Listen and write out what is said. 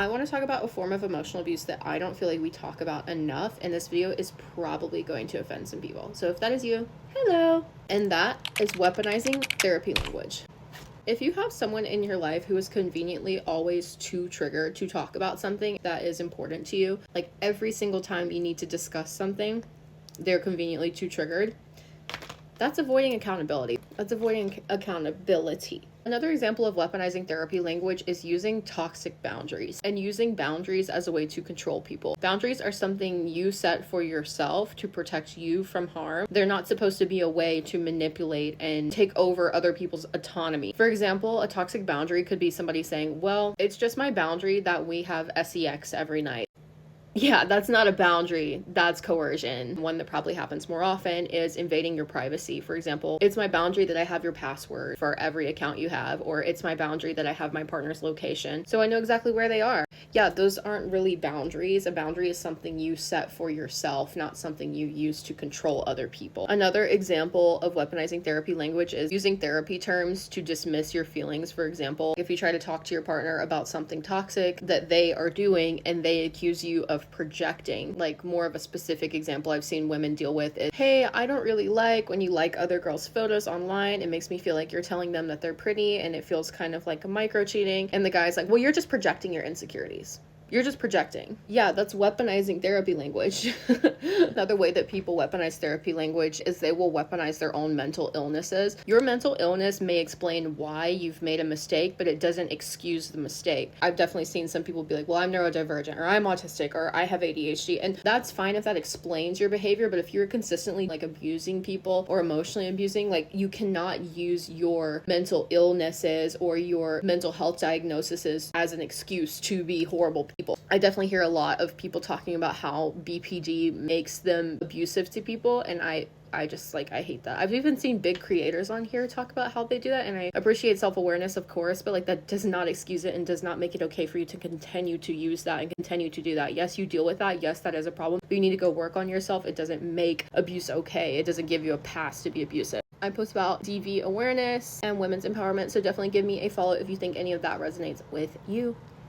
I want to talk about a form of emotional abuse that I don't feel like we talk about enough, and this video is probably going to offend some people. So if that is you, hello. And that is weaponizing therapy language. If you have someone in your life who is conveniently always too triggered to talk about something that is important to you, like every single time you need to discuss something, they're conveniently too triggered, that's avoiding accountability. That's avoiding accountability. Another example of weaponizing therapy language is using toxic boundaries and using boundaries as a way to control people. Boundaries are something you set for yourself to protect you from harm. They're not supposed to be a way to manipulate and take over other people's autonomy. For example, a toxic boundary could be somebody saying, well, it's just my boundary that we have sex every night. Yeah, that's not a boundary, that's coercion. One that probably happens more often is invading your privacy. For example, it's my boundary that I have your password for every account you have, or it's my boundary that I have my partner's location, so I know exactly where they are. Yeah, those aren't really boundaries. A boundary is something you set for yourself, not something you use to control other people. Another example of weaponizing therapy language is using therapy terms to dismiss your feelings. For example, if you try to talk to your partner about something toxic that they are doing and they accuse you of projecting, like more of a specific example I've seen women deal with is, hey, I don't really like when you like other girls' photos online. It makes me feel like you're telling them that they're pretty, and it feels kind of like a micro cheating. And the guy's like, well, you're just projecting your insecurities. You're just projecting. Yeah, that's weaponizing therapy language. Another way that people weaponize therapy language is they will weaponize their own mental illnesses. Your mental illness may explain why you've made a mistake, but it doesn't excuse the mistake. I've definitely seen some people be like, well, I'm neurodivergent, or I'm autistic, or I have ADHD. And that's fine if that explains your behavior, but if you're consistently like abusing people or emotionally abusing, like you cannot use your mental illnesses or your mental health diagnoses as an excuse to be horrible people. I definitely hear a lot of people talking about how BPD makes them abusive to people, and I just like, I hate that. I've even seen big creators on here talk about how they do that, and I appreciate self-awareness, of course, but like that does not excuse it and does not make it okay for you to continue to use that and continue to do that. Yes, you deal with that. Yes, that is a problem, but you need to go work on yourself. It doesn't make abuse okay. It doesn't give you a pass to be abusive. I post about DV awareness and women's empowerment, so definitely give me a follow if you think any of that resonates with you.